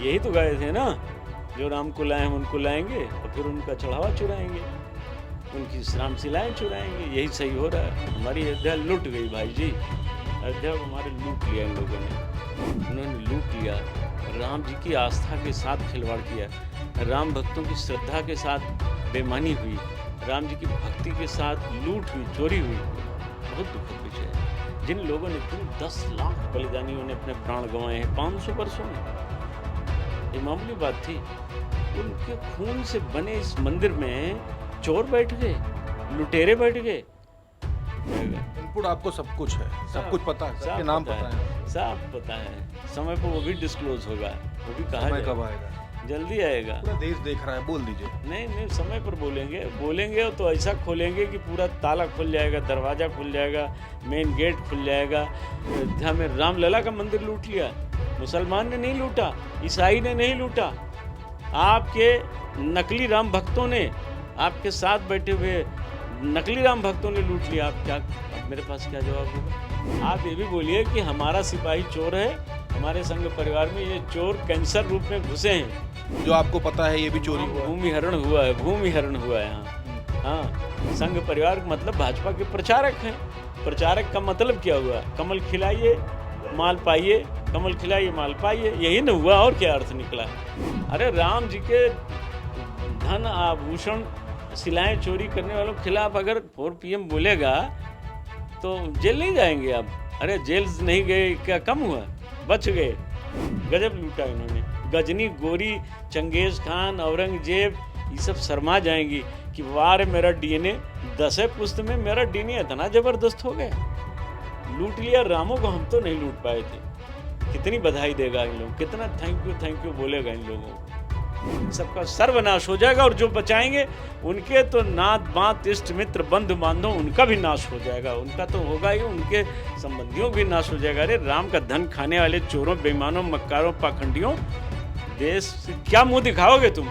यही तो गए थे ना, जो राम को लाए हम उनको लाएंगे और फिर उनका चढ़ावा चुराएंगे, उनकी रामशिलाएं चुराएंगे। यही सही हो रहा है। हमारी अयोध्या लूट गई भाई जी, अयोध्या को हमारे लूट लिया इन लोगों ने। उन्होंने लूट लिया, राम जी की आस्था के साथ खिलवाड़ किया, राम भक्तों की श्रद्धा के साथ बेईमानी हुई, राम जी की भक्ति के साथ लूट हुई, चोरी हुई। बहुत दुखद विषय है। जिन लोगों ने 10 लाख बलिदानियों ने अपने प्राण गंवाए हैं 500 वर्षों में, ये मामूली बात थी। उनके खून से बने इस मंदिर में चोर बैठ गए, लुटेरे बैठ गए। इनपुट आपको सब कुछ है, सब कुछ पता है, सबके नाम पता है, सब पता है। समय पर वो भी डिस्क्लोज होगा, वो भी कहा समय कब आएगा? जल्दी आएगा। पूरा देश देख रहा है, बोल दीजिए। नहीं, समय पर बोलेंगे तो ऐसा खोलेंगे कि पूरा ताला खुल जाएगा, दरवाजा खुल जाएगा, मेन गेट खुल जाएगा। अयोध्या में रामलला का मंदिर लूट लिया, मुसलमान ने नहीं लूटा, ईसाई ने नहीं लूटा, आपके नकली राम भक्तों ने, आपके साथ बैठे हुए नकली राम भक्तों ने लूट लिया। अब मेरे पास क्या जवाब होगा? आप ये भी बोलिए कि हमारा सिपाही चोर है, हमारे संघ परिवार में ये चोर कैंसर रूप में घुसे हैं। जो आपको पता है ये भी चोरी हुआ, भूमिहरण हुआ है। हाँ, संघ परिवार मतलब भाजपा के प्रचारक हैं। प्रचारक का मतलब क्या हुआ? कमल खिलाइए माल पाइए, कमल खिलाइए माल पाइए, यही न हुआ, और क्या अर्थ निकला? अरे राम जी के धन आभूषण शिलाएं चोरी करने वालों के खिलाफ अगर 4 PM बोलेगा तो जेल नहीं जाएंगे आप? अरे जेल नहीं गए, क्या कम हुआ? बच गए। गजब लूटा इन्होंने। गजनी, गोरी, चंगेज खान, औरंगजेब, ये सब शर्मा जाएंगी कि वार मेरा DNA 10 पुस्त में मेरा DNA इतना जबरदस्त हो गया। लूट लिया रामों को, हम तो नहीं लूट पाए थे। कितनी बधाई देगा इन लोग, कितना थैंक यू बोलेगा इन लोगों को। सबका सर्वनाश हो जाएगा, और जो बचाएंगे उनके तो नात बात इष्ट मित्र बंधु बांधव उनका भी नाश हो जाएगा। उनका तो होगा ही, उनके संबंधियों भी नाश हो जाएगा। अरे राम का धन खाने वाले चोरों, बेईमानों, मक्कारों, पाखंडियों, देश से क्या मुंह दिखाओगे तुम?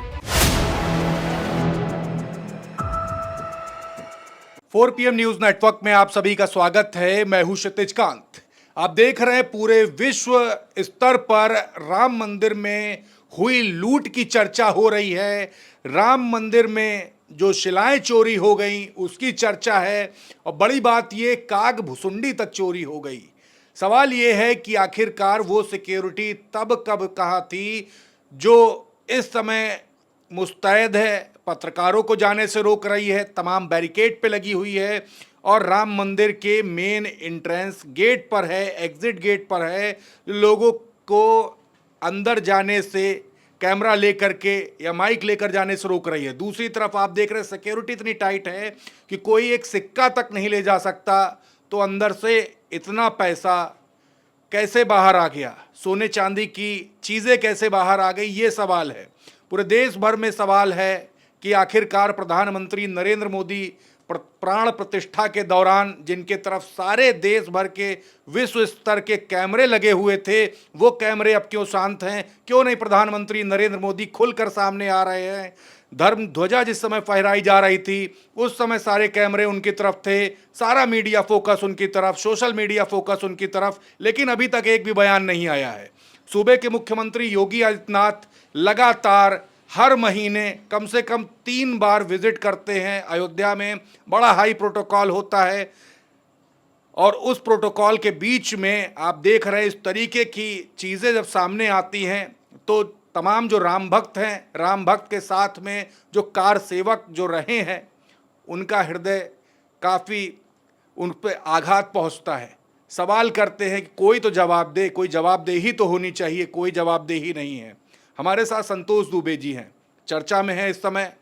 4 PM न्यूज नेटवर्क में आप सभी का स्वागत है। मैं हूं क्षितिज कांत। आप देख रहे हैं पूरे विश्व स्तर पर राम मंदिर में हुई लूट की चर्चा हो रही है। राम मंदिर में जो शिलाएं चोरी हो गई उसकी चर्चा है, और बड़ी बात ये, काग भुसुंडी तक चोरी हो गई। सवाल ये है कि आखिरकार वो सिक्योरिटी तब कब कहाँ थी जो इस समय मुस्तैद है, पत्रकारों को जाने से रोक रही है, तमाम बैरिकेड पे लगी हुई है, और राम मंदिर के मेन एंट्रेंस गेट पर है, एग्जिट गेट पर है, लोगों को अंदर जाने से कैमरा लेकर के या माइक लेकर जाने से रोक रही है। दूसरी तरफ आप देख रहे हैं सिक्योरिटी इतनी टाइट है कि कोई एक सिक्का तक नहीं ले जा सकता। तो अंदर से इतना पैसा कैसे बाहर आ गया, सोने चांदी की चीज़ें कैसे बाहर आ गई, ये सवाल है। पूरे देश भर में सवाल है कि आखिरकार प्रधानमंत्री नरेंद्र मोदी प्राण प्रतिष्ठा के दौरान जिनके तरफ सारे देश भर के विश्व स्तर के कैमरे लगे हुए थे, वो कैमरे अब क्यों शांत हैं? क्यों नहीं प्रधानमंत्री नरेंद्र मोदी खुलकर सामने आ रहे हैं? धर्म ध्वजा जिस समय फहराई जा रही थी उस समय सारे कैमरे उनकी तरफ थे, सारा मीडिया फोकस उनकी तरफ, सोशल मीडिया फोकस उनकी तरफ, लेकिन अभी तक एक भी बयान नहीं आया है। सूबे के मुख्यमंत्री योगी आदित्यनाथ लगातार हर महीने कम से कम 3 बार विजिट करते हैं अयोध्या में। बड़ा हाई प्रोटोकॉल होता है, और उस प्रोटोकॉल के बीच में आप देख रहे हैं इस तरीके की चीज़ें जब सामने आती हैं तो तमाम जो राम भक्त हैं, राम भक्त के साथ में जो कार सेवक जो रहे हैं, उनका हृदय काफ़ी उन पर आघात पहुंचता है। सवाल करते हैं कि कोई तो जवाब दे, कोई जवाबदेही तो होनी चाहिए, कोई जवाबदेही नहीं है। हमारे साथ संतोष दुबे जी हैं, चर्चा में हैं इस समय,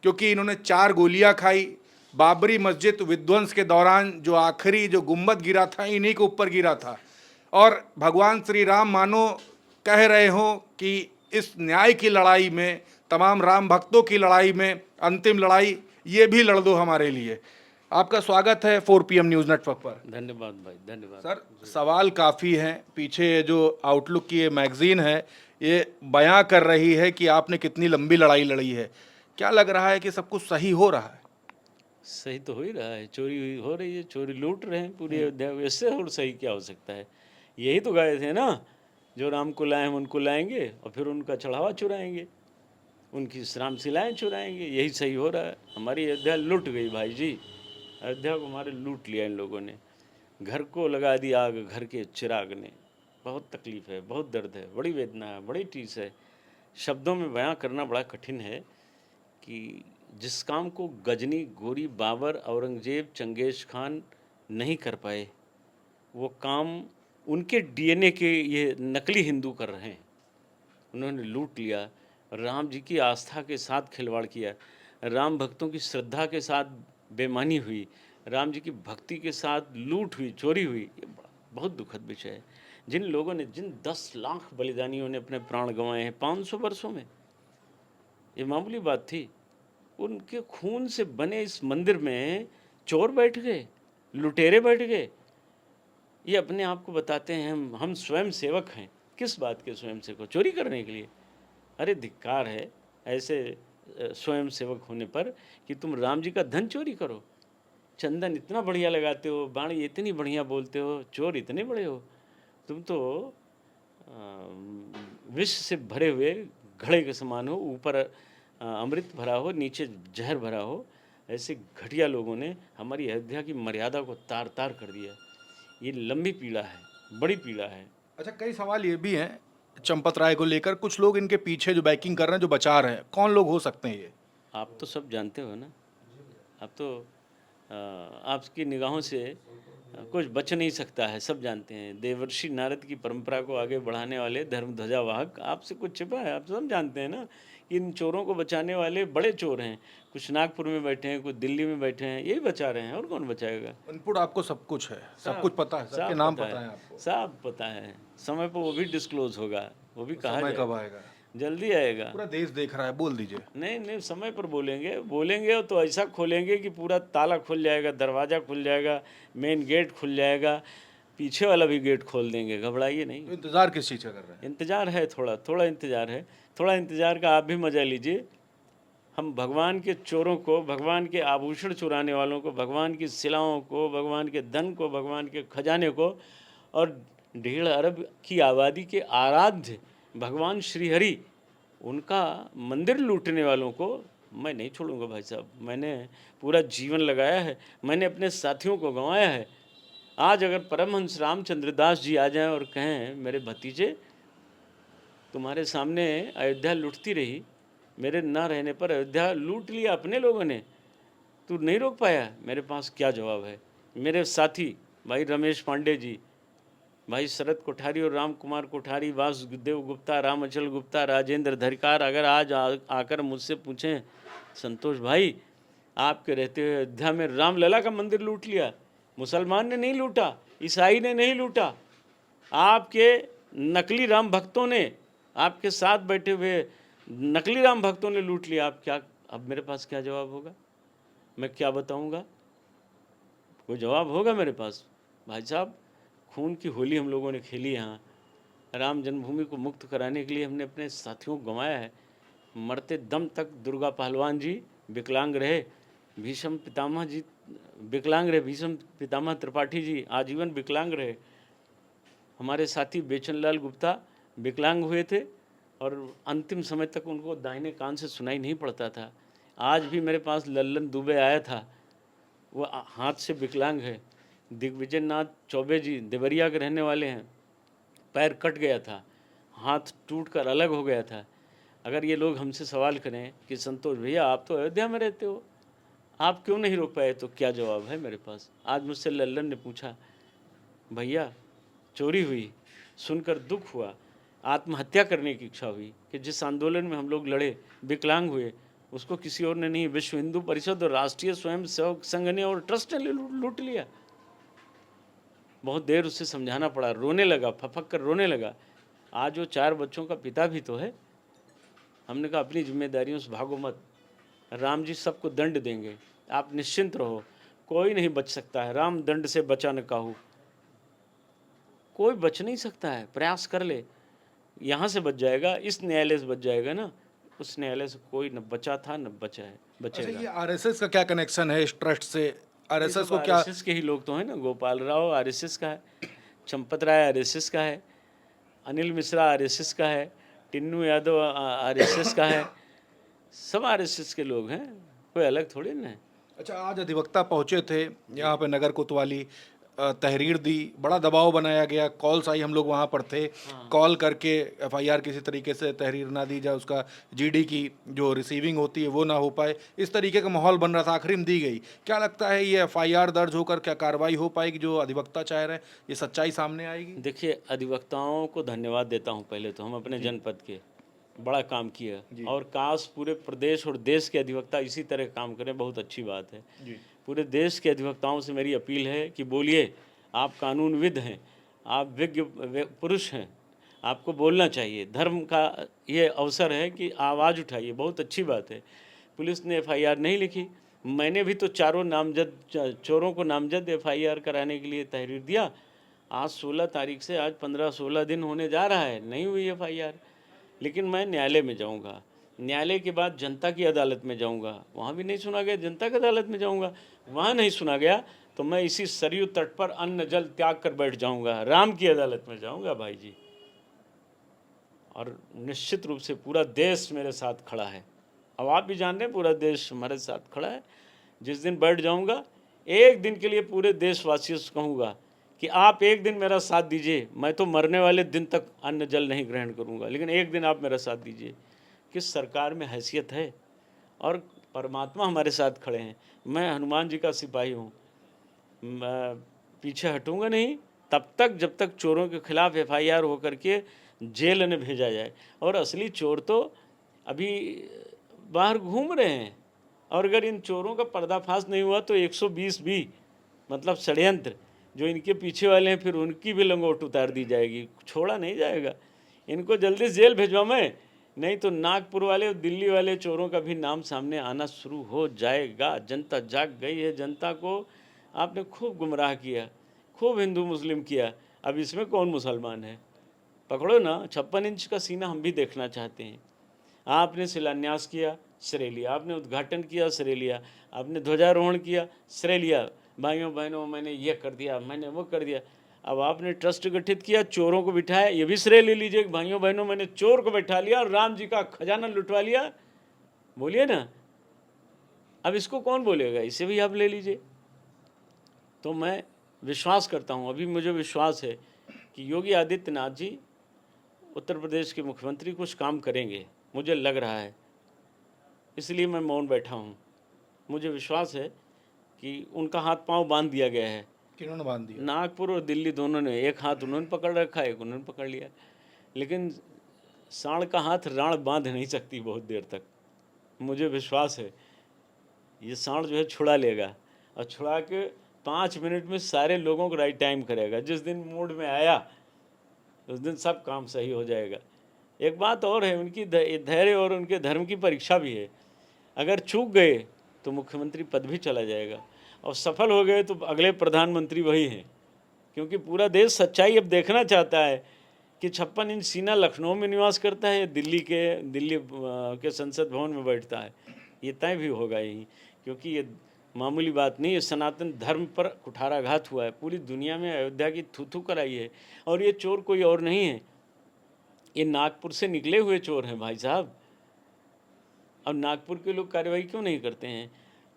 क्योंकि इन्होंने 4 गोलियां खाई। बाबरी मस्जिद विध्वंस के दौरान जो आखिरी जो गुम्बद गिरा था, इन्हीं के ऊपर गिरा था, और भगवान श्री राम मानो कह रहे हो कि इस न्याय की लड़ाई में, तमाम राम भक्तों की लड़ाई में, अंतिम लड़ाई ये भी लड़ दो हमारे लिए। आपका स्वागत है 4 PM न्यूज़ नेटवर्क पर। धन्यवाद भाई, धन्यवाद। सर, सवाल काफ़ी हैं। पीछे जो आउटलुक की ये मैगजीन है, ये बयां कर रही है कि आपने कितनी लंबी लड़ाई लड़ी है। क्या लग रहा है कि सब कुछ सही हो रहा है? सही तो हो ही रहा है, चोरी हो रही है, चोरी लूट रहे हैं पूरी अयोध्या। इससे और सही क्या हो सकता है? यही तो गए थे ना, जो राम को लाए हम उनको लाएंगे और फिर उनका चढ़ावा चुराएंगे, उनकी श्राम शिलाएँ चुराएंगे। यही सही हो रहा है। हमारी अयोध्या लुट गई भाई जी, अयोध्या को हमारे लूट लिया इन लोगों ने, घर को लगा दी आग घर के चिराग ने। बहुत तकलीफ़ है, बहुत दर्द है, बड़ी वेदना है, बड़ी टीस है। शब्दों में बयां करना बड़ा कठिन है कि जिस काम को गजनी, गोरी, बाबर, औरंगजेब, चंगेज़ खान नहीं कर पाए, वो काम उनके डीएनए के ये नकली हिंदू कर रहे हैं। उन्होंने लूट लिया, राम जी की आस्था के साथ खिलवाड़ किया, राम भक्तों की श्रद्धा के साथ बेईमानी हुई, राम जी की भक्ति के साथ लूट हुई, चोरी हुई। ये बहुत दुखद विषय है। जिन लोगों ने, जिन 10 लाख बलिदानियों ने अपने प्राण गंवाए हैं 500 वर्षों में, ये मामूली बात थी। उनके खून से बने इस मंदिर में चोर बैठ गए, लुटेरे बैठ गए। ये अपने आप को बताते हैं हम स्वयं सेवक हैं। किस बात के स्वयं सेवक? चोरी करने के लिए? अरे धिक्कार है ऐसे स्वयं सेवक होने पर कि तुम राम जी का धन चोरी करो। चंदन इतना बढ़िया लगाते हो, बाणी इतनी बढ़िया बोलते हो, चोर इतने बड़े हो। तुम तो विष से भरे हुए घड़े के समान हो, ऊपर अमृत भरा हो, नीचे जहर भरा हो। ऐसे घटिया लोगों ने हमारी अयोध्या की मर्यादा को तार तार कर दिया। ये लंबी पीड़ा है, बड़ी पीड़ा है। अच्छा, कई सवाल ये भी हैं चंपत राय को लेकर, कुछ लोग इनके पीछे जो बैकिंग कर रहे हैं, जो बचा रहे हैं, कौन लोग हो सकते हैं ये? आप तो सब जानते हो ना। आप तो आपकी निगाहों से कुछ बच नहीं सकता है, सब जानते हैं। देवर्षि नारद की परंपरा को आगे बढ़ाने वाले धर्म ध्वजावाहक, आपसे कुछ छिपा है? आप सब जानते हैं ना कि इन चोरों को बचाने वाले बड़े चोर हैं। कुछ नागपुर में बैठे हैं, कुछ दिल्ली में बैठे हैं, यही बचा रहे हैं, और कौन बचाएगा? इनपुट आपको सब कुछ है, सब कुछ पता है, सबके नाम पता है आपको? सब पता है। समय पर वो भी डिस्क्लोज होगा, वो भी कहा समय जाएगा। कब आएगा? जल्दी आएगा। पूरा देश देख रहा है, बोल दीजिए। नहीं नहीं, समय पर बोलेंगे, बोलेंगे तो ऐसा खोलेंगे कि पूरा ताला खुल जाएगा, दरवाज़ा खुल जाएगा, मेन गेट खुल जाएगा, पीछे वाला भी गेट खोल देंगे। घबराइए नहीं। तो इंतजार किस चीज़ का कर रहे हैं? इंतज़ार है, थोड़ा थोड़ा इंतज़ार है। थोड़ा इंतज़ार का आप भी मज़ा लीजिए। हम भगवान के चोरों को, भगवान के आभूषण चुराने वालों को, भगवान की शिलाओं को, भगवान के धन को, भगवान के खजाने को और 1.5 अरब की आबादी के आराध्य भगवान श्रीहरि, उनका मंदिर लूटने वालों को मैं नहीं छोड़ूंगा भाई साहब। मैंने पूरा जीवन लगाया है, मैंने अपने साथियों को गंवाया है। आज अगर परमहंस रामचंद्र दास जी आ जाएं और कहें मेरे भतीजे तुम्हारे सामने अयोध्या लूटती रही, मेरे ना रहने पर अयोध्या लूट लिया अपने लोगों ने, तू नहीं रोक पाया, मेरे पास क्या जवाब है? मेरे साथी भाई रमेश पांडे जी, भाई शरद कोठारी और राम कुमार कोठारी, वासुदेव गुप्ता, रामअचल गुप्ता, राजेंद्र धरिकार, अगर आज आकर मुझसे पूछें संतोष भाई आपके रहते हुए अयोध्या में रामलला का मंदिर लूट लिया, मुसलमान ने नहीं लूटा, ईसाई ने नहीं लूटा, आपके नकली राम भक्तों ने, आपके साथ बैठे हुए नकली राम भक्तों ने लूट लिया, आप क्या, अब मेरे पास क्या जवाब होगा? मैं क्या बताऊंगा? कोई जवाब होगा मेरे पास? भाई साहब, खून की होली हम लोगों ने खेली यहाँ। राम जन्मभूमि को मुक्त कराने के लिए हमने अपने साथियों को गंवाया है। मरते दम तक दुर्गा पहलवान जी विकलांग रहे, भीष्म पितामह जी विकलांग रहे, भीष्म पितामह त्रिपाठी जी आजीवन विकलांग रहे। हमारे साथी बेचनलाल गुप्ता विकलांग हुए थे और अंतिम समय तक उनको दाहिने कान से सुनाई नहीं पड़ता था। आज भी मेरे पास लल्लन दुबे आया था, वो हाथ से विकलांग है। दिग्विजय नाथ चौबे जी देवरिया के रहने वाले हैं, पैर कट गया था, हाथ टूटकर अलग हो गया था। अगर ये लोग हमसे सवाल करें कि संतोष भैया आप तो अयोध्या में रहते हो, आप क्यों नहीं रोक पाए, तो क्या जवाब है मेरे पास? आज मुझसे लल्लन ने पूछा, भैया चोरी हुई, सुनकर दुख हुआ, आत्महत्या करने की इच्छा हुई कि जिस आंदोलन में हम लोग लड़े, विकलांग हुए, उसको किसी और ने नहीं, विश्व हिंदू परिषद और राष्ट्रीय स्वयं सेवक संघ ने और ट्रस्ट ने लूट लिया। बहुत देर उससे समझाना पड़ा, रोने लगा, फपक कर रोने लगा। आज वो 4 बच्चों का पिता भी तो है। हमने कहा अपनी जिम्मेदारियों से भागो मत, राम जी सबको दंड देंगे, आप निश्चिंत रहो, कोई नहीं बच सकता है, राम दंड से बचा न काहू। कोई बच नहीं सकता है, प्रयास कर ले, यहाँ से बच जाएगा, इस न्यायालय से बच जाएगा ना, उस न्यायालय से कोई न बचा था न बचा है, बचेगा। अच्छा, ये आरएसएस का क्या कनेक्शन है इस ट्रस्ट से? आरएसएस को क्या? आरएसएस के ही लोग तो हैं ना, गोपाल राव आरएसएस का है, चंपत राय आरएसएस का है, अनिल मिश्रा आरएसएस का है, टिन्नू यादव आरएसएस का है, सब आरएसएस के लोग हैं, कोई अलग थोड़ी ना है। अच्छा, आज अधिवक्ता पहुंचे थे यहाँ पे नगर कोतवाली, तहरीर दी, बड़ा दबाव बनाया गया, कॉल्स आई, हम लोग वहाँ पर थे, कॉल करके एफआईआर किसी तरीके से तहरीर ना दी जाए, उसका जीडी की जो रिसीविंग होती है वो ना हो पाए, इस तरीके का माहौल बन रहा था, आखिरी में दी गई। क्या लगता है ये एफआईआर दर्ज होकर क्या कार्रवाई हो पाएगी जो अधिवक्ता चाह रहे हैं, ये सच्चाई सामने आएगी? देखिए, अधिवक्ताओं को धन्यवाद देता हूँ पहले तो, हम अपने जनपद के बड़ा काम किया और काश पूरे प्रदेश और देश के अधिवक्ता इसी तरह काम करें, बहुत अच्छी बात है। पूरे देश के अधिवक्ताओं से मेरी अपील है कि बोलिए, आप कानूनविद हैं, आप विज्ञ पुरुष हैं, आपको बोलना चाहिए, धर्म का ये अवसर है कि आवाज़ उठाइए, बहुत अच्छी बात है। पुलिस ने एफआईआर नहीं लिखी, मैंने भी तो चारों नामजद चोरों को नामजद एफआईआर कराने के लिए तहरीर दिया। आज 16 तारीख से आज 15-16 दिन होने जा रहा है, नहीं हुई एफआईआर। लेकिन मैं न्यायालय में जाऊंगा, न्यायालय के बाद जनता की अदालत में जाऊंगा, वहाँ भी नहीं सुना गया, जनता की अदालत में जाऊंगा, वहाँ नहीं सुना गया तो मैं इसी सरयू तट पर अन्न जल त्याग कर बैठ जाऊंगा, राम की अदालत में जाऊंगा भाई जी। और निश्चित रूप से पूरा देश मेरे साथ खड़ा है, अब आप भी जान रहे हैं पूरा देश हमारे साथ खड़ा है। जिस दिन बैठ जाऊंगा, एक दिन के लिए पूरे देशवासियों से कहूँगा कि आप एक दिन मेरा साथ दीजिए, मैं तो मरने वाले दिन तक अन्न जल नहीं ग्रहण करूंगा, लेकिन एक दिन आप मेरा साथ दीजिए। किस सरकार में हैसियत है, और परमात्मा हमारे साथ खड़े हैं। मैं हनुमान जी का सिपाही हूँ, मैं पीछे हटूंगा नहीं तब तक जब तक चोरों के खिलाफ एफआईआर होकर के जेल में भेजा जाए। और असली चोर तो अभी बाहर घूम रहे हैं, और अगर इन चोरों का पर्दाफाश नहीं हुआ तो 120 भी मतलब षड्यंत्र जो इनके पीछे वाले हैं, फिर उनकी भी लंगोट उतार दी जाएगी, छोड़ा नहीं जाएगा। इनको जल्दी से जेल भेजवा मैं, नहीं तो नागपुर वाले और दिल्ली वाले चोरों का भी नाम सामने आना शुरू हो जाएगा। जनता जाग गई है, जनता को आपने खूब गुमराह किया, खूब हिंदू मुस्लिम किया, अब इसमें कौन मुसलमान है? पकड़ो ना, 56 इंच का सीना हम भी देखना चाहते हैं। आपने शिलान्यास किया, श्रेय लिया, आपने उद्घाटन किया, श्रेय लिया, आपने ध्वजारोहण किया, श्रेय लिया, भाइयों बहनों मैंने ये कर दिया, मैंने वो कर दिया। अब आपने ट्रस्ट गठित किया, चोरों को बिठाया, ये भी श्रेय ले लीजिए, भाइयों बहनों मैंने चोर को बैठा लिया और राम जी का खजाना लुटवा लिया, बोलिए ना। अब इसको कौन बोलेगा, इसे भी आप ले लीजिए। तो मैं विश्वास करता हूँ, अभी मुझे विश्वास है कि योगी आदित्यनाथ जी उत्तर प्रदेश के मुख्यमंत्री कुछ काम करेंगे, मुझे लग रहा है, इसलिए मैं मौन बैठा हूँ। मुझे विश्वास है कि उनका हाथ पांव बांध दिया गया है। किन्होंने बांध दिया? नागपुर और दिल्ली दोनों ने, एक हाथ उन्होंने पकड़ रखा है, एक उन्होंने पकड़ लिया, लेकिन सांड का हाथ राण बांध नहीं सकती बहुत देर तक। मुझे विश्वास है ये सांड जो है छुड़ा लेगा, और छुड़ा के 5 मिनट में सारे लोगों को राइट टाइम करेगा। जिस दिन मूड में आया उस दिन सब काम सही हो जाएगा। एक बात और है, उनकी धैर्य और उनके धर्म की परीक्षा भी है। अगर चूक गए तो मुख्यमंत्री पद भी चला जाएगा, और सफल हो गए तो अगले प्रधानमंत्री वही हैं, क्योंकि पूरा देश सच्चाई अब देखना चाहता है कि 56 इंच सीना लखनऊ में निवास करता है, दिल्ली के संसद भवन में बैठता है। ये तय भी होगा यहीं, क्योंकि ये मामूली बात नहीं है, सनातन धर्म पर कुठाराघात हुआ है, पूरी दुनिया में अयोध्या की थू कराई है। और ये चोर कोई और नहीं है, ये नागपुर से निकले हुए चोर हैं भाई साहब। अब नागपुर के लोग कार्रवाई क्यों नहीं करते हैं?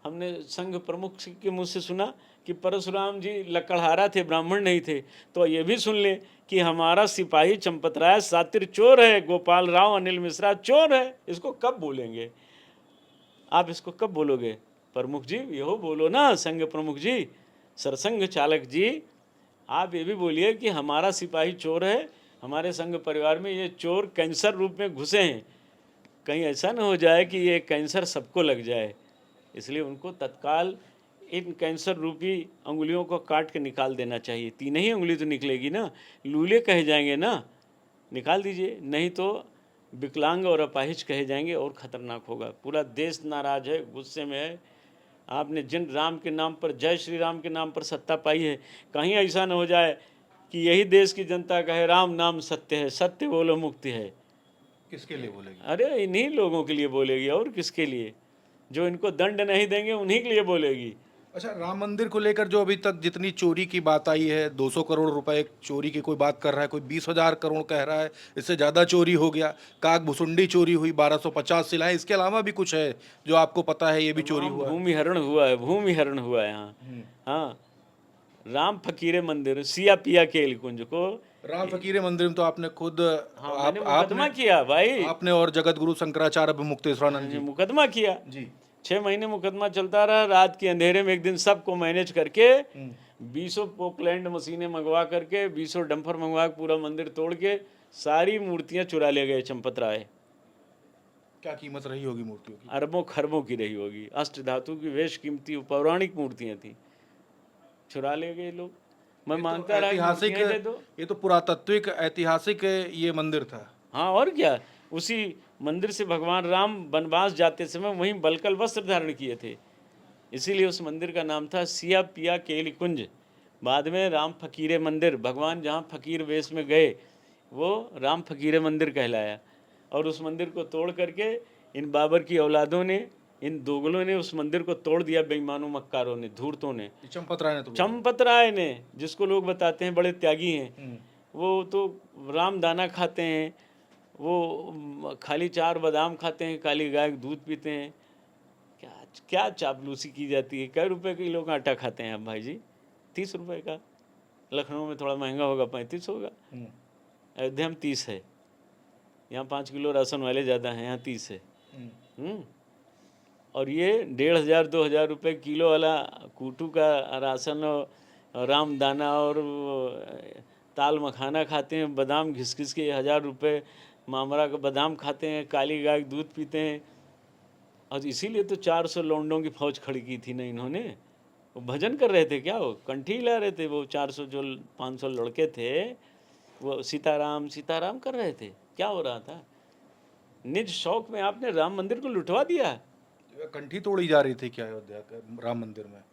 हमने संघ प्रमुख के मुँह से सुना कि परशुराम जी लकड़हारा थे, ब्राह्मण नहीं थे। तो ये भी सुन लें कि हमारा सिपाही चंपत राय सातिर चोर है, गोपाल राव अनिल मिश्रा चोर है। इसको कब बोलेंगे आप? इसको कब बोलोगे प्रमुख जी? यहो बोलो ना संघ प्रमुख जी, सरसंघ चालक जी, आप ये भी बोलिए कि हमारा सिपाही चोर है, हमारे संघ परिवार में ये चोर कैंसर रूप में घुसे हैं। कहीं ऐसा न हो जाए कि ये कैंसर सबको लग जाए, इसलिए उनको तत्काल इन कैंसर रूपी अंगुलियों को काट के निकाल देना चाहिए। 3 ही अंगुली तो निकलेगी ना, लूले कहे जाएंगे ना, निकाल दीजिए, नहीं तो विकलांग और अपाहिज कहे जाएंगे और ख़तरनाक होगा। पूरा देश नाराज है, गुस्से में है। आपने जिन राम के नाम पर, जय श्री राम के नाम पर सत्ता पाई है, कहीं ऐसा न हो जाए कि यही देश की जनता कहे राम नाम सत्य है, सत्य बोलो मुक्ति है। किसके लिए बोलेगी? अरे इन्हीं लोगों के लिए बोलेगी, और किसके लिए? जो इनको दंड नहीं देंगे उन्हीं के लिए बोलेगी। अच्छा, राम मंदिर को लेकर जो अभी तक जितनी चोरी की बात आई है, 200 करोड़ रुपए चोरी की कोई बात कर रहा है, कोई 20,000 करोड़ कह रहा है, इससे ज़्यादा चोरी हो गया। काग भुसुंडी चोरी हुई, 1250 शिलाएं, इसके अलावा भी कुछ है जो आपको पता है ये भी चोरी तमाम हुआ है? भूमिहरण हुआ है, भूमिहरण हुआ है यहाँ। हाँ, राम फकीरे मंदिर सिया पिया के कुंज को, राम फकीरे मंदिर में तो आपने खुद हाँ मैंने आप मुकदमा किया भाई। आपने और जगत गुरु शंकराचार्य मुक्तेश्वरानंद जी। मुकदमा किया, जी। 6 महीने मुकदमा चलता रहा। रात के अंधेरे में एक दिन सबको मैनेज करके 20 पोकलैंड मशीनें मंगवा करके 20 डंपर मंगवा के पूरा मंदिर तोड़ के सारी मूर्तियां चुरा ले गए चंपत राय। क्या कीमत रही होगी मूर्तियों की? अरबों खरबों की रही होगी। अष्ट धातु की वेश कीमती पौराणिक मूर्तियां थी, चुरा ले गए लोग। मैं ये तो मांगता रहा कि ऐतिहासिक, मूर्तियां दे दो। ये तो पुरातात्विक ऐतिहासिक ये मंदिर था। हाँ और क्या, उसी मंदिर से भगवान राम वनवास जाते समय वहीं बलकल वस्त्र धारण किए थे, इसीलिए उस मंदिर का नाम था सिया पिया केली कुंज। बाद में राम फकीरे मंदिर, भगवान जहाँ फकीर वेश में गए वो राम फकीरे मंदिर कहलाया। और उस मंदिर को तोड़ करके इन बाबर की औलादों ने, इन दोगलों ने उस मंदिर को तोड़ दिया, बेईमानों मक्कारों ने, धूर्तों ने। ये चंपत राय ने तो चंपत राय ने, जिसको लोग बताते हैं बड़े त्यागी हैं, वो तो राम दाना खाते हैं, वो खाली 4 बादाम खाते हैं, काली गाय का दूध पीते हैं। क्या क्या चापलूसी की जाती है। कै रुपए किलो का आटा खाते हैं आप भाई जी? 30 रुपए का। लखनऊ में थोड़ा महंगा होगा, 35 होगा। अयोध्या में 30 है। यहाँ 5 किलो राशन वाले ज़्यादा हैं, यहाँ 30 है। और ये 1,500-2,000 रुपये किलो वाला कूटू का राशन और राम दाना और ताल मखाना खाते हैं, बादाम घिस घिस के 1,000 रुपये मामरा का बादाम खाते हैं, काली गाय का दूध पीते हैं। और इसीलिए तो 400 लौंडों की फौज खड़ी की थी ना इन्होंने। वो भजन कर रहे थे क्या, वो कंठी हिला रहे थे। वो 400 जो 500 लड़के थे वो सीताराम सीताराम कर रहे थे। क्या हो रहा था? निज शौक में आपने राम मंदिर को लुटवा दिया। कंठी तोड़ी जा रही थी क्या अयोध्या राम मंदिर में?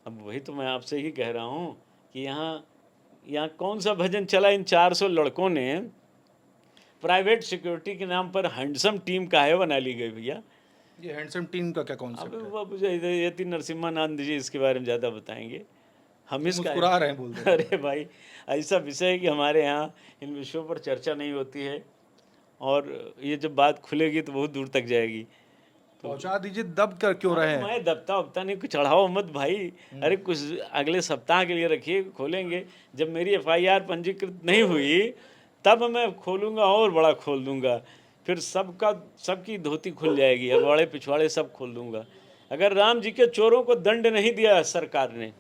अब वही तो मैं आपसे ही कह रहा हूँ कि यहाँ कौन सा भजन चला। इन 400 लड़कों ने प्राइवेट सिक्योरिटी के नाम पर हैंडसम टीम काहे बना ली गई भैया? ये हैंडसम टीम का क्या कॉन्सेप्ट है? अब मुझे यति नरसिम्हानंद जी इसके बारे में ज़्यादा बताएंगे। हम इसका मुस्कुरा रहे हैं बोल रहे हैं। अरे भाई, ऐसा विषय है कि हमारे यहाँ इन विषयों पर चर्चा नहीं होती है, और ये जब बात खुलेगी तो बहुत दूर तक जाएगी। पहुंचा दीजिए, दब कर क्यों रहे हैं? मैं दबता उबता नहीं, कुछ चढ़ाओ मत भाई। अरे कुछ अगले सप्ताह के लिए रखिए, खोलेंगे। जब मेरी FIR पंजीकृत नहीं हुई तब मैं खोलूँगा और बड़ा खोल दूँगा। फिर सबकी धोती खुल जाएगी, अगवाड़े पिछवाड़े सब खोल दूँगा। अगर राम जी के चोरों को दंड नहीं दिया सरकार ने,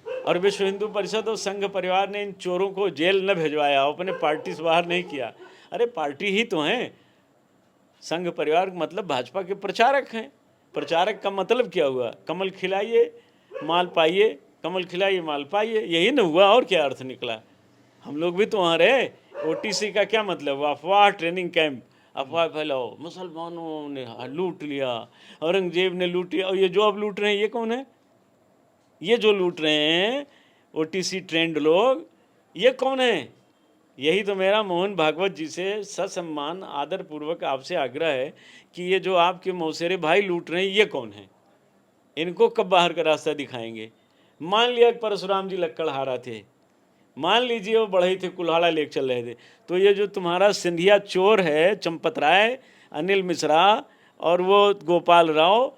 और विश्व हिंदू परिषद और संघ परिवार ने इन चोरों को जेल न भिजवाया, अपने पार्टी से बाहर नहीं किया। अरे पार्टी ही तो हैं। संघ परिवार का मतलब भाजपा के प्रचारक हैं। प्रचारक का मतलब क्या हुआ? कमल खिलाइए माल पाइए, कमल खिलाइए माल पाइए, यही न हुआ। और क्या अर्थ निकला? हम लोग भी तो वहाँ रहे। OTC का क्या मतलब? अफवाह ट्रेनिंग कैंप, अफवाह फैलाओ, मुसलमानों ने लूट लिया, औरंगजेब ने लूट लिया। और ये जो अब लूट रहे हैं ये कौन है? ये जो लूट रहे हैं OTC ट्रेंड लोग, ये कौन है? यही तो मेरा मोहन भागवत जी से ससम्मान आदर पूर्वक आपसे आग्रह है कि ये जो आपके मौसेरे भाई लूट रहे हैं ये कौन है? इनको कब बाहर का रास्ता दिखाएंगे? मान लिया कि परशुराम जी लक्कड़हारा थे, मान लीजिए वो बढ़ई थे, कुल्हाड़ा लेके चल रहे थे, तो ये जो तुम्हारा सिंधिया चोर है चंपत राय, अनिल मिश्रा और वो गोपाल राव,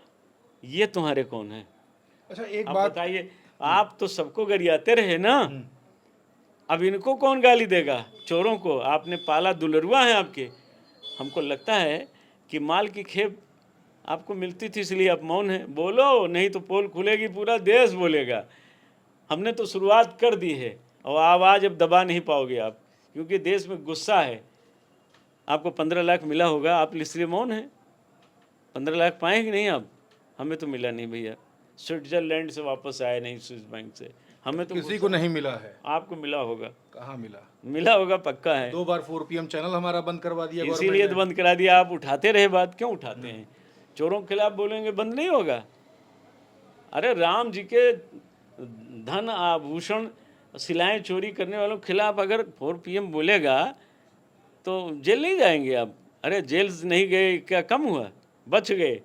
ये तुम्हारे कौन है? अच्छा एक आप बात बताइए। आप तो सबको गरियाते रहे ना, अब इनको कौन गाली देगा? चोरों को आपने पाला, दुलरुआ है आपके। हमको लगता है कि माल की खेप आपको मिलती थी इसलिए आप मौन है। बोलो, नहीं तो पोल खुलेगी, पूरा देश बोलेगा। हमने तो शुरुआत कर दी है और आवाज़ अब दबा नहीं पाओगे आप, क्योंकि देश में गुस्सा है। आपको 15 लाख मिला होगा, आप इसलिए मौन हैं। 15 लाख पाएंगे नहीं आप? हमें तो मिला नहीं भैया, स्विट्जरलैंड से वापस आए नहीं, स्विस बैंक से। हमें तो किसी को नहीं मिला है। आपको मिला होगा। कहाँ मिला? मिला होगा, पक्का है। 2 बार 4 PM चैनल हमारा बंद करवा दिया इसीलिए तो बंद करा दिया। आप उठाते रहे बात, क्यों उठाते हैं? चोरों के खिलाफ बोलेंगे बंद नहीं होगा। अरे राम जी के धन आभूषण सिलाएं चोरी करने वालों के खिलाफ अगर 4 PM बोलेगा तो जेल नहीं जाएंगे आप? अरे जेल नहीं गए क्या कम हुआ? बच गए।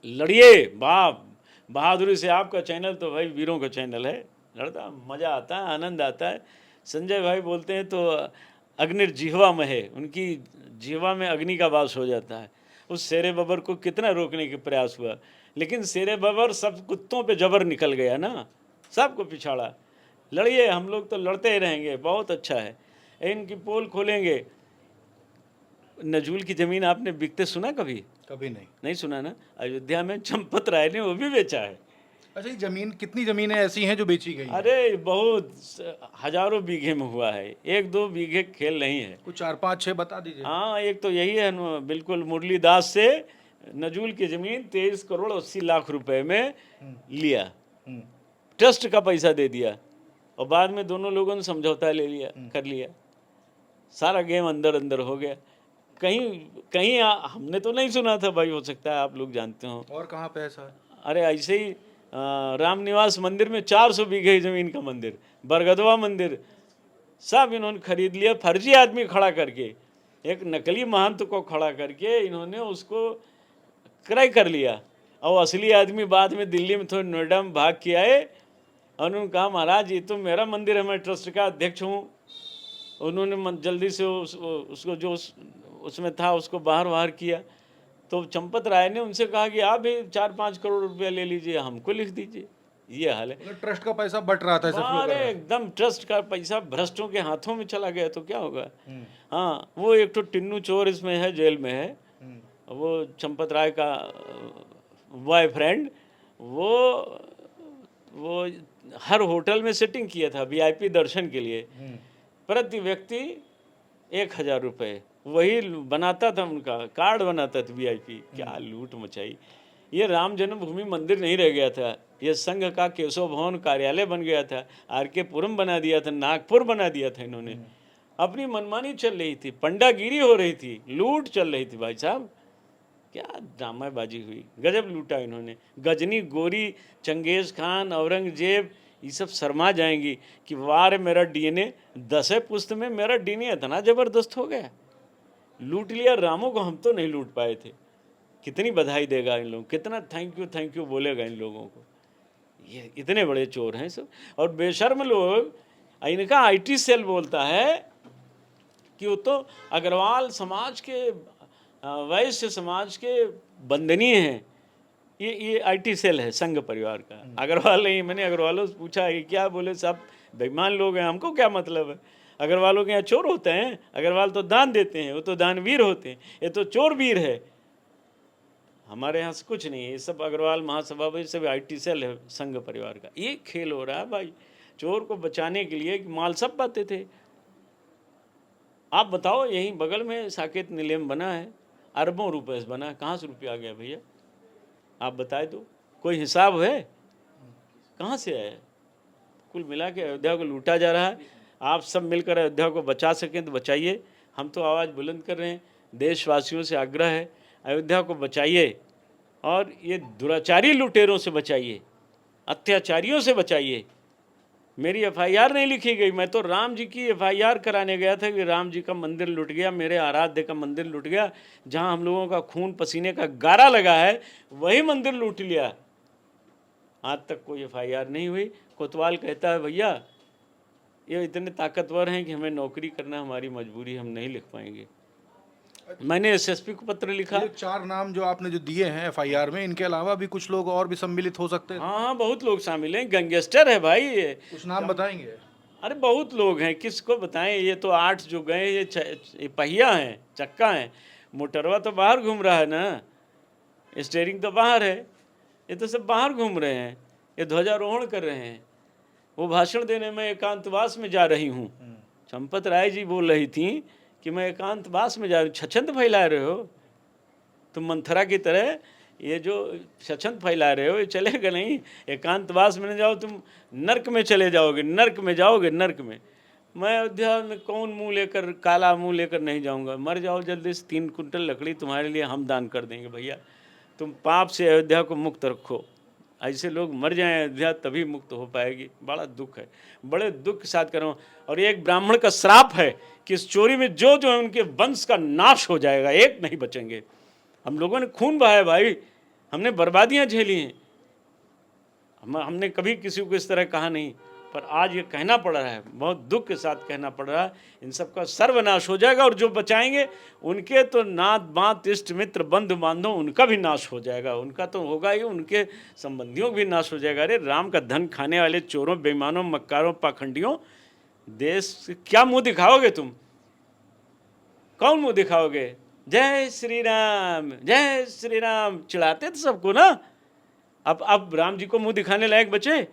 लड़िए बाप, बहादुरी से आपका चैनल तो भाई वीरों का चैनल है, लड़ता मज़ा आता है, आनंद आता है। संजय भाई बोलते हैं तो अग्निर्जिह्वा में है, उनकी जिह्वा में अग्नि का वास हो जाता है। उस शेरे बबर को कितना रोकने के प्रयास हुआ, लेकिन शेरे बबर सब कुत्तों पे जबर निकल गया ना, सबको पिछाड़ा। लड़िए, हम लोग तो लड़ते ही रहेंगे, बहुत अच्छा है। इनकी पोल खोलेंगे। नजूल की ज़मीन आपने बिकते सुना कभी? कभी नहीं। नहीं सुना ना। अयोध्या में चंपत राय ने वो भी बेचा है। अच्छा, ये जमीन, कितनी जमीनें ऐसी हैं जो बेची गई हैं? अरे बहुत, हजारों बीघे में हुआ है, 1-2 बीघे खेल नहीं है। कुछ 4, 5, 6 बता दीजिए। हाँ, एक तो यही है बिल्कुल मुरलीदास से नजूल की ज़मीन 23 करोड़ 80 लाख रुपए में लिया, ट्रस्ट का पैसा दे दिया, और बाद में दोनों लोगों ने समझौता ले लिया, कर लिया। सारा गेम अंदर अंदर हो गया। कहीं कहीं हमने तो नहीं सुना था भाई, हो सकता है आप लोग जानते हो। और कहाँ पे है सर? अरे ऐसे ही रामनिवास मंदिर में 400 बीघे ज़मीन का मंदिर, बरगदवा मंदिर, सब इन्होंने खरीद लिया, फर्जी आदमी खड़ा करके, एक नकली महंत को खड़ा करके इन्होंने उसको क्रय कर लिया। और असली आदमी बाद में दिल्ली में, थोड़े नोएडा में भाग के आए, और उन्होंने कहा महाराज ये तो मेरा मंदिर है, मैं ट्रस्ट का अध्यक्ष हूँ। उन्होंने जल्दी से उसको जो उसमें था उसको बाहर किया। तो चंपत राय ने उनसे कहा कि आप भी 4-5 करोड़ रुपया ले लीजिए, हमको लिख दीजिए। ये हाल है। मतलब ट्रस्ट का पैसा बट रहा था, ऐसे फ्लो कर अरे रहा था। एकदम ट्रस्ट का पैसा भ्रष्टों के हाथों में चला गया तो क्या होगा। हाँ, वो एक तो टिन्नू चोर इसमें है, जेल में है, वो चंपत राय का बॉयफ्रेंड, वो हर होटल में सेटिंग किया था वीआईपी दर्शन के लिए, प्रति व्यक्ति 1000 रुपये वही बनाता था, उनका कार्ड बनाता था वीआईपी। क्या लूट मचाई। ये राम जन्मभूमि मंदिर नहीं रह गया था, ये संघ का केशव भवन कार्यालय बन गया था, आरके पुरम बना दिया था, नागपुर बना दिया था इन्होंने। अपनी मनमानी चल रही थी, पंडागिरी हो रही थी, लूट चल रही थी भाई साहब। क्या ड्रामाबाजी हुई, गजब लूटा इन्होंने। गजनी, गोरी, चंगेज खान, औरंगजेब, ये सब शर्मा जाएंगी कि वार मेरा डीएनए, 10 पुस्त में मेरा डीएनए इतना ज़बरदस्त हो गया, लूट लिया रामों को। हम तो नहीं लूट पाए थे। कितनी बधाई देगा इन लोगों, कितना थैंक यू बोलेगा इन लोगों को। ये इतने बड़े चोर हैं सब। और बेशर्म लोग, इनका आईटी सेल बोलता है कि वो तो अग्रवाल समाज के, वैश्य समाज के बंदनीय हैं। ये आईटी सेल है संघ परिवार का, अग्रवाल नहीं। मैंने अग्रवालों से पूछा कि क्या, बोले सब बेईमान लोग हैं, हमको क्या मतलब है। अग्रवालों के यहाँ चोर होते हैं? अग्रवाल तो दान देते हैं, वो तो दानवीर होते हैं, ये तो चोर वीर है। हमारे यहाँ से कुछ नहीं है, ये सब अग्रवाल महासभा भाई सब आईटी सेल है संघ परिवार का। ये खेल हो रहा है भाई, चोर को बचाने के लिए माल सब पाते थे। आप बताओ, यहीं बगल में साकेत निलम बना है, अरबों रुपए से बना है, कहाँ से रुपया आ गया भैया? आप बताए तो, कोई हिसाब है? कहाँ से आया? कुल मिला के अयोध्या को लूटा जा रहा है। आप सब मिलकर अयोध्या को बचा सकें तो बचाइए। हम तो आवाज़ बुलंद कर रहे हैं, देशवासियों से आग्रह है, अयोध्या को बचाइए, और ये दुराचारी लुटेरों से बचाइए, अत्याचारियों से बचाइए। मेरी एफआईआर नहीं लिखी गई, मैं तो राम जी की एफआईआर कराने गया था कि राम जी का मंदिर लुट गया, मेरे आराध्य का मंदिर लुट गया, जहां हम लोगों का खून पसीने का गारा लगा है, वही मंदिर लूट लिया। आज तक कोई एफआईआर नहीं हुई। कोतवाल कहता है भैया ये इतने ताकतवर हैं कि हमें नौकरी करना हमारी मजबूरी, हम नहीं लिख पाएंगे। मैंने एसएसपी को पत्र लिखा। ये 4 नाम जो आपने जो दिए हैं एफआईआर में, इनके अलावा भी कुछ लोग और भी सम्मिलित हो सकते हैं? हाँ, बहुत लोग शामिल हैं, गैंगस्टर है भाई ये। कुछ नाम बताएंगे? अरे बहुत लोग हैं, किसको बताएं। ये तो 8 जो गए, ये पहिया हैं, चक्का हैं। मोटरवा तो बाहर घूम रहा है ना, स्टेयरिंग तो बाहर है, ये तो सब बाहर घूम रहे हैं, ये ध्वजारोहण कर रहे हैं। वो भाषण देने में एकांतवास में जा रही हूँ। चंपत राय जी बोल रही थी कि मैं एकांतवास में जा रही हूँ। छछंद फैला रहे हो तुम मंथरा की तरह, ये जो छछंद फैला रहे हो ये चलेगा नहीं। एकांतवास में न जाओ, तुम नर्क में चले जाओगे, नर्क में जाओगे, नर्क में। मैं अयोध्या में कौन मुंह लेकर, काला मुंह लेकर नहीं जाऊंगा। मर जाओ जल्दी से, 3 कुंटल लकड़ी तुम्हारे लिए हम दान कर देंगे भैया। तुम पाप से अयोध्या को मुक्त रखो। ऐसे लोग मर जाएं अयोध्या, तभी मुक्त हो पाएगी। बड़ा दुख है, बड़े दुख के साथ करूँ। और ये एक ब्राह्मण का श्राप है कि इस चोरी में जो जो है उनके वंश का नाश हो जाएगा, एक नहीं बचेंगे। हम लोगों ने खून बहाया भाई, हमने बर्बादियां झेली हैं। हमने कभी किसी को इस तरह कहा नहीं, पर आज ये कहना पड़ रहा है, बहुत दुख के साथ कहना पड़ रहा है। इन सबका सर्वनाश हो जाएगा, और जो बचाएंगे उनके तो नात बात इष्ट मित्र बंधु बांधव उनका भी नाश हो जाएगा, उनका तो होगा ही, उनके संबंधियों का भी नाश हो जाएगा। अरे राम का धन खाने वाले चोरों, बेईमानों, मक्कारों, पाखंडियों, देश से क्या मुंह दिखाओगे तुम? कौन मुंह दिखाओगे? जय श्री राम, जय श्री राम चिढ़ाते थे सबको ना। अब राम जी को मुंह दिखाने लायक बचे?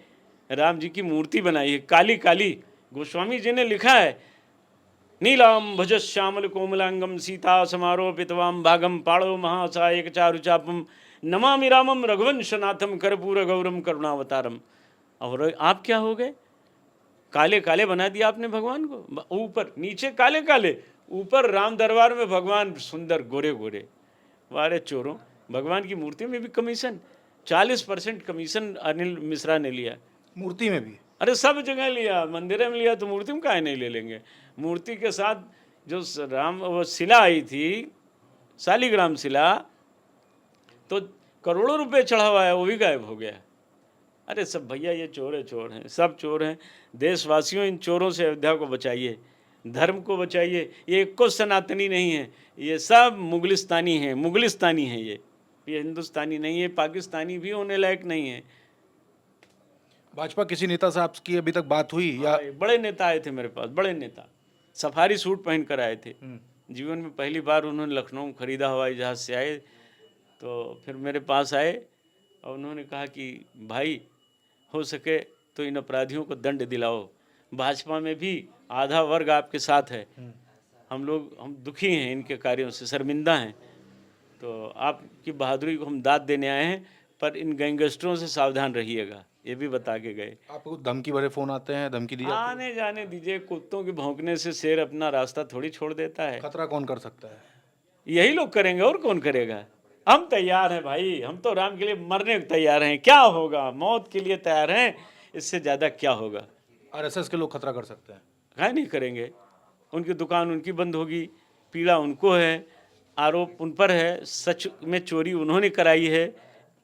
राम जी की मूर्ति बनाई है काली काली। गोस्वामी जी ने लिखा है, नीलाम भजस श्यामल कोमलांगम सीता समारोपितवाम भागम पाड़ो महासायक चारुचापम नमामि रामम रघुवंशनाथम कर्पूर गौरम करुणावतारम। और आप क्या हो गए? काले काले बना दिया आपने भगवान को, ऊपर नीचे काले काले, ऊपर राम दरबार में भगवान सुंदर गोरे गोरे। वारे चोरों, भगवान की मूर्ति में भी कमीशन, 40% कमीशन अनिल मिश्रा ने लिया। मूर्ति में भी? अरे सब जगह लिया, मंदिर में लिया तो मूर्ति में काहे नहीं ले लेंगे? मूर्ति के साथ जो राम वो शिला आई थी, शालिग्राम शिला, तो करोड़ों रुपए चढ़ा हुआ है, वो भी गायब हो गया। अरे सब भैया ये चोर है, चोर हैं, सब चोर हैं। देशवासियों, इन चोरों से अयोध्या को बचाइए, धर्म को बचाइए। ये एक को सनातनी नहीं है, ये सब मुगलिस्तानी हैं, मुगलिस्तानी हैं। ये हिंदुस्तानी नहीं है, पाकिस्तानी भी होने लायक नहीं है। भाजपा किसी नेता से आपकी अभी तक बात हुई या? बड़े नेता आए थे मेरे पास, बड़े नेता, सफारी सूट पहन कर आए थे। जीवन में पहली बार उन्होंने लखनऊ खरीदा, हवाई जहाज़ से आए, तो फिर मेरे पास आए और उन्होंने कहा कि भाई हो सके तो इन अपराधियों को दंड दिलाओ। भाजपा में भी आधा वर्ग आपके साथ है, हम दुखी हैं इनके कार्यों से, शर्मिंदा हैं, तो आपकी बहादुरी को हम दाद देने आए हैं, पर इन गैंगस्टरों से सावधान रहिएगा, ये भी बता के गए। आपको धमकी भरे फोन आते हैं, धमकी दी जाती है? आने जाने दीजिए, कुत्तों के भौंकने से शेर अपना रास्ता थोड़ी छोड़ देता है। खतरा कौन कर सकता है? यही लोग करेंगे, और कौन करेगा? हम तैयार हैं भाई, हम तो राम के लिए मरने को तैयार हैं। क्या होगा? मौत के लिए तैयार हैं, इससे ज़्यादा क्या होगा? आरएसएस के लोग खतरा कर सकते हैं? काहे नहीं करेंगे? उनकी दुकान उनकी बंद होगी, पीड़ा उनको है, आरोप उन पर है, सच में चोरी उन्होंने कराई है।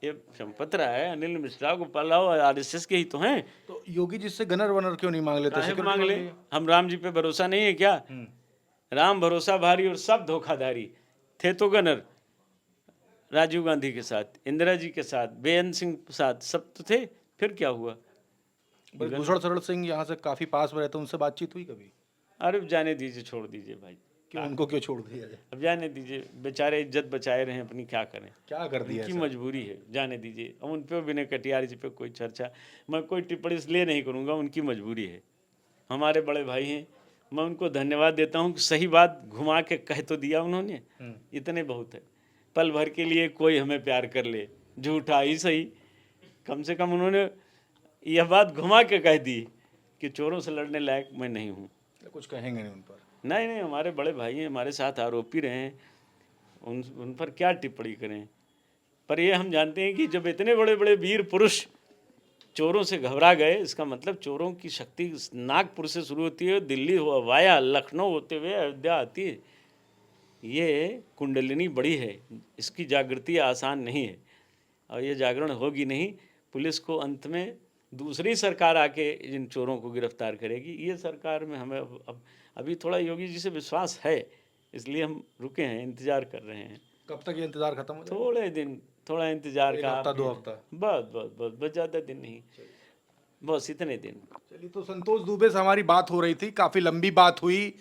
ये संपत रहा है, अनिल मिश्रा, गोपाल राव आरएसएस के ही तो हैं। तो योगी जी से गनर वनर क्यों नहीं मांग लेते? काहे मांग ले? हम राम जी पे भरोसा नहीं है क्या? राम भरोसा भारी और सब धोखाधारी थे। तो गनर राजीव गांधी के साथ, इंदिरा जी के साथ, बेअंत सिंह के साथ, सब तो थे। फिर क्या हुआ? भूषण शरण सिंह यहाँ से काफी पास में रहते, उनसे बातचीत हुई कभी? अरे जाने दीजिए, छोड़ दीजिए भाई। क्यों, उनको क्यों छोड़ दिया जाए? अब जाने दीजिए, बेचारे इज्जत बचाए रहे अपनी, क्या करें? क्या कर दिया? उनकी मजबूरी है, जाने दीजिए। अब उन पे विनय कटियार जी पे कोई चर्चा, मैं कोई टिप्पणी इसलिए नहीं करूँगा, उनकी मजबूरी है। हमारे बड़े भाई हैं, मैं उनको धन्यवाद देता हूँ कि सही बात घुमा के कह तो दिया उन्होंने, इतने बहुत है। पल भर के लिए कोई हमें प्यार कर ले, झूठा ही सही, कम से कम उन्होंने यह बात घुमा के कह दी कि चोरों से लड़ने लायक मैं नहीं हूँ। कुछ कहेंगे नहीं उन पर? नहीं, हमारे बड़े भाई हैं, हमारे साथ आरोपी रहे हैं, उन पर क्या टिप्पणी करें? पर ये हम जानते हैं कि जब इतने बड़े बड़े वीर पुरुष चोरों से घबरा गए, इसका मतलब चोरों की शक्ति नागपुर से शुरू होती है, दिल्ली हो वाया लखनऊ होते हुए अयोध्या आती है। ये कुंडलिनी बड़ी है, इसकी जागृति आसान नहीं है, और ये जागरण होगी नहीं। पुलिस को अंत में दूसरी सरकार आके इन चोरों को गिरफ्तार करेगी। ये सरकार में हमें अभी थोड़ा योगी जी से विश्वास है, इसलिए हम रुके हैं, इंतजार कर रहे हैं। कब तक ये इंतजार खत्म हो जाएगा? थोड़े दिन, थोड़ा इंतजार का, 1 हफ्ता 2 हफ्ता? बस ज़्यादा दिन नहीं, बस इतने दिन। चलिए, तो संतोष दुबे से हमारी बात हो रही थी, काफ़ी लंबी बात हुई।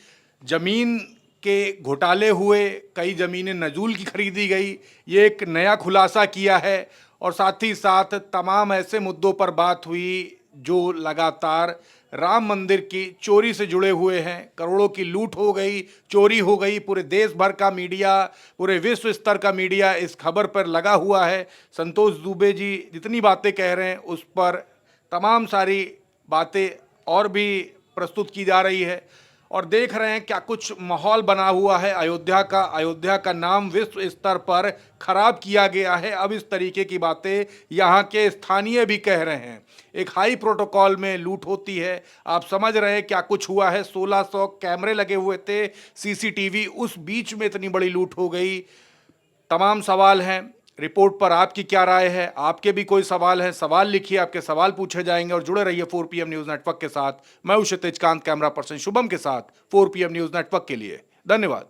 जमीन के घोटाले हुए, कई ज़मीनें नजूल की खरीदी गई, ये एक नया खुलासा किया है। और साथ ही साथ तमाम ऐसे मुद्दों पर बात हुई जो लगातार राम मंदिर की चोरी से जुड़े हुए हैं। करोड़ों की लूट हो गई, चोरी हो गई। पूरे देश भर का मीडिया, पूरे विश्व स्तर का मीडिया इस खबर पर लगा हुआ है। संतोष दुबे जी जितनी बातें कह रहे हैं, उस पर तमाम सारी बातें और भी प्रस्तुत की जा रही है। और देख रहे हैं क्या कुछ माहौल बना हुआ है अयोध्या का नाम विश्व स्तर पर खराब किया गया है। अब इस तरीके की बातें यहाँ के स्थानीय भी कह रहे हैं। एक हाई प्रोटोकॉल में लूट होती है, आप समझ रहे हैं क्या कुछ हुआ है। 1600 कैमरे लगे हुए थे, सीसीटीवी, उस बीच में इतनी बड़ी लूट हो गई। तमाम सवाल हैं। रिपोर्ट पर आपकी क्या राय है? आपके भी कोई सवाल है? सवाल लिखिए, आपके सवाल पूछे जाएंगे और जुड़े रहिए 4 PM न्यूज नेटवर्क के साथ। मैं हूं क्षितिज कांत, कैमरा पर्सन शुभम के साथ 4 PM न्यूज नेटवर्क के लिए। धन्यवाद।